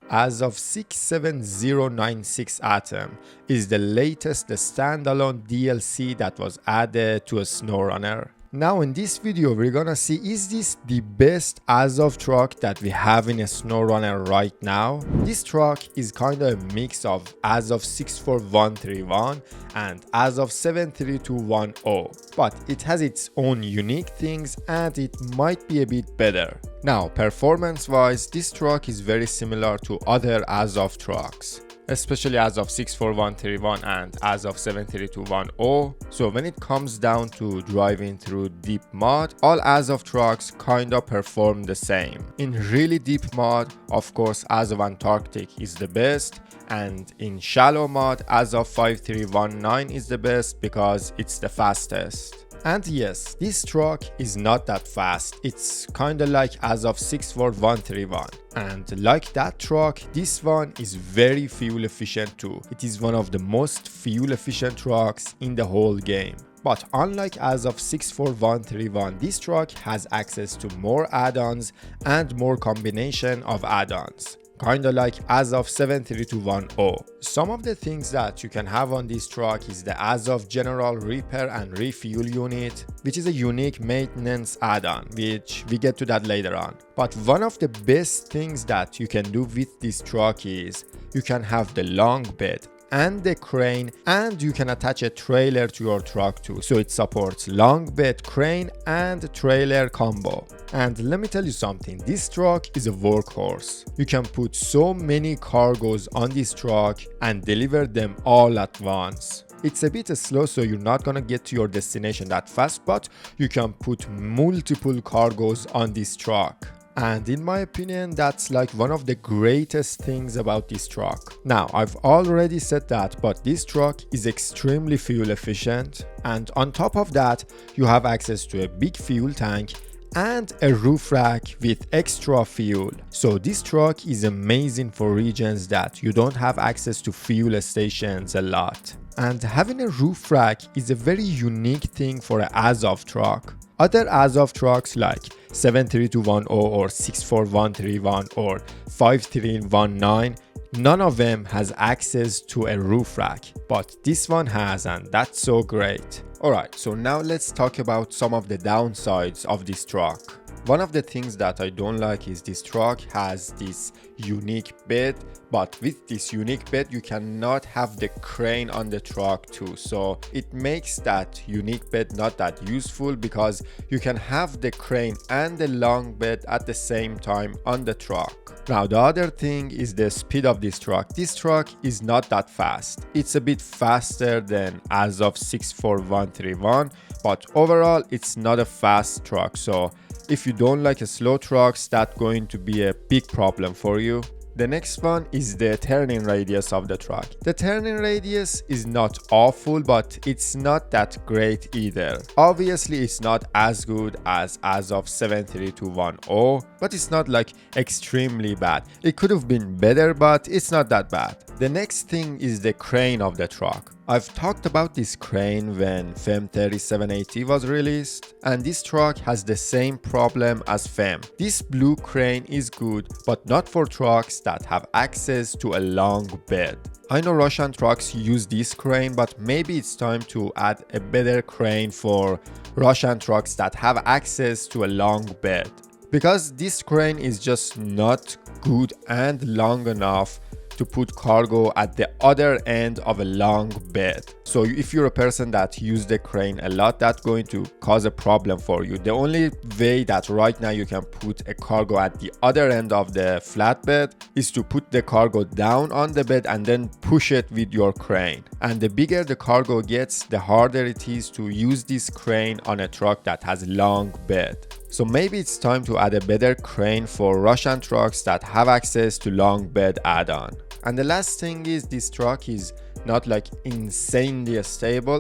Azov 67096 Atom is the latest standalone DLC that was added to a Snowrunner. Now in this video we're gonna see, is this the best Azov truck that we have in a Snowrunner right now? This truck is kind of a mix of Azov 64131 and Azov 73210, but it has its own unique things and it might be a bit better. Now performance wise, this truck is very similar to other Azov trucks, especially Azov 64131 and Azov 73210. So when it comes down to driving through deep mud, all Azov trucks kinda perform the same. In really deep mud, of course Azov Antarctic is the best, and in shallow mud Azov 5319 is the best because it's the fastest. And yes, this truck is not that fast, it's kinda like Azov 64131. And like that truck, this one is very fuel efficient too. It is one of the most fuel efficient trucks in the whole game. But unlike Azov 64131, this truck has access to more add-ons and more combination of add-ons, kinda like Azov 73210. Some of the things that you can have on this truck is the Azov General Repair and Refuel Unit, which is a unique maintenance add-on, which we get to that later on. But one of the best things that you can do with this truck is you can have the long bed and the crane, and you can attach a trailer to your truck too, so it supports long bed, crane and trailer combo. And let me tell you something, this truck is a workhorse. You can put so many cargoes on this truck and deliver them all at once. It's a bit slow, so you're not gonna get to your destination that fast, but you can put multiple cargoes on this truck. And in my opinion, that's like one of the greatest things about this truck. Now, I've already said that, but this truck is extremely fuel efficient. And on top of that, you have access to a big fuel tank and a roof rack with extra fuel. So this truck is amazing for regions that you don't have access to fuel stations a lot. And having a roof rack is a very unique thing for an Azov truck. Other Azov trucks like 73210 or 64131 or 5319, none of them has access to a roof rack, but this one has, and that's so great. Alright, so now let's talk about some of the downsides of this truck. One of the things that I don't like is this truck has this unique bed, but with this unique bed you cannot have the crane on the truck too, so it makes that unique bed not that useful because you can have the crane and the long bed at the same time on the truck. Now the other thing is the speed of this truck. This truck is not that fast. It's a bit faster than Azov 64131, but overall it's not a fast truck, so if you don't like a slow trucks, that's going to be a big problem for you. The next one is the turning radius of the truck. The turning radius is not awful, but it's not that great either. Obviously, it's not as good as Azov 73210, but it's not like extremely bad. It could have been better, but it's not that bad. The next thing is the crane of the truck. I've talked about this crane when FEM 3780 was released, and this truck has the same problem as FEM. This blue crane is good, but not for trucks that have access to a long bed. I know Russian trucks use this crane, but maybe it's time to add a better crane for Russian trucks that have access to a long bed, because this crane is just not good and long enough to put cargo at the other end of a long bed. So if you're a person that uses the crane a lot, that's going to cause a problem for you. The only way that right now you can put a cargo at the other end of the flatbed is to put the cargo down on the bed and then push it with your crane. And the bigger the cargo gets, the harder it is to use this crane on a truck that has long bed. So maybe it's time to add a better crane for Russian trucks that have access to long bed add-on. And the last thing is this truck is not like insanely stable.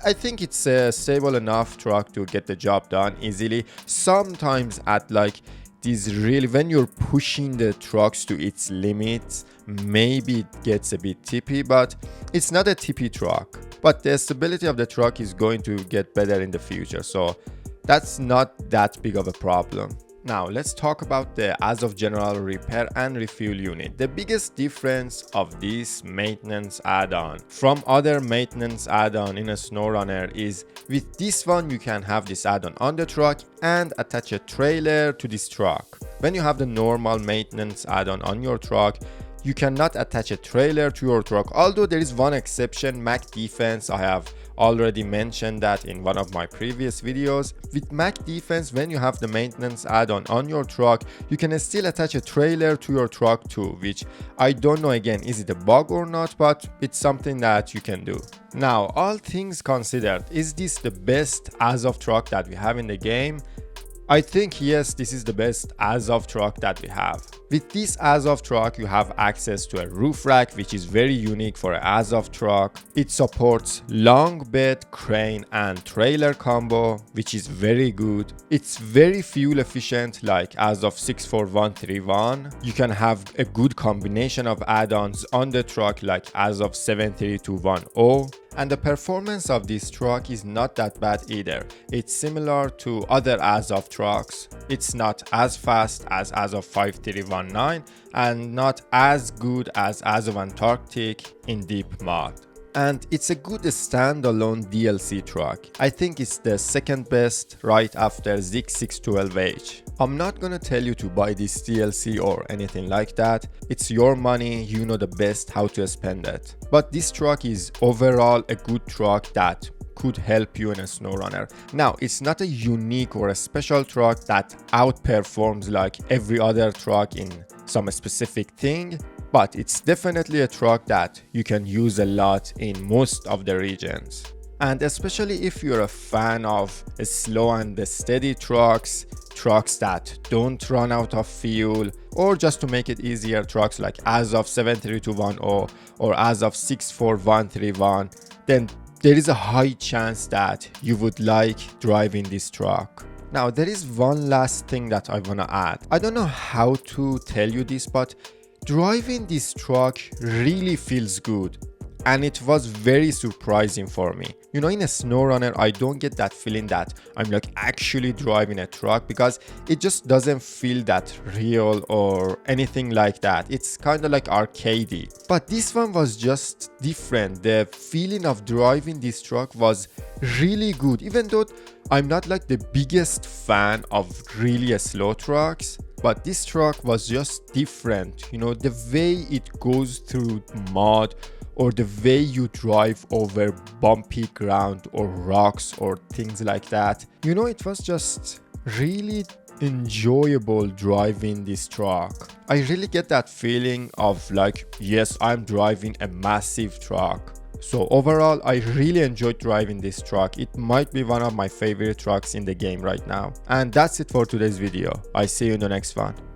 I think it's a stable enough truck to get the job done easily. Sometimes at like these really, when you're pushing the trucks to its limits, maybe it gets a bit tippy, but it's not a tippy truck. But the stability of the truck is going to get better in the future, so that's not that big of a problem. Now let's talk about the Azov General Repair and Refuel Unit. The biggest difference of this maintenance add-on from other maintenance add-on in a Snowrunner is with this one you can have this add-on on the truck and attach a trailer to this truck. When you have the normal maintenance add-on on your truck, you cannot attach a trailer to your truck, although there is one exception, Mac Defense. I have already mentioned that in one of my previous videos. With Mac Defense, when you have the maintenance add-on on your truck, you can still attach a trailer to your truck too, which I don't know again, is it a bug or not, but it's something that you can do. Now, all things considered, is this the best Azov truck that we have in the game? I think yes, this is the best Azov truck that we have. With this Azov truck, you have access to a roof rack, which is very unique for an Azov truck. It supports long bed, crane and trailer combo, which is very good. It's very fuel efficient like Azov 64131. You can have a good combination of add-ons on the truck like Azov 73210. And the performance of this truck is not that bad either. It's similar to other Azov trucks. It's not as fast as Azov 5319 and not as good as Azov Antarctic in deep mud. And it's a good standalone DLC truck. I think it's the second best right after Zik 612H. I'm not gonna tell you to buy this DLC or anything like that. It's your money, you know the best how to spend it. But this truck is overall a good truck that could help you in a Snowrunner. Now, it's not a unique or a special truck that outperforms like every other truck in some specific thing, but it's definitely a truck that you can use a lot in most of the regions. And especially if you're a fan of slow and steady trucks that don't run out of fuel, or just to make it easier, trucks like Azov 73210 or Azov 64131, then there is a high chance that you would like driving this truck. Now, there is one last thing that I want to add. I don't know how to tell you this, but driving this truck really feels good. And it was very surprising for me. You know, in a Snowrunner, I don't get that feeling that I'm like actually driving a truck because it just doesn't feel that real or anything like that. It's kind of like arcadey. But this one was just different. The feeling of driving this truck was really good, even though I'm not like the biggest fan of really slow trucks. But this truck was just different. You know, the way it goes through mud, or the way you drive over bumpy ground or rocks or things like that. You know, it was just really enjoyable driving this truck. I really get that feeling of like, yes, I'm driving a massive truck. So overall, I really enjoyed driving this truck. It might be one of my favorite trucks in the game right now. And that's it for today's video. I see you in the next one.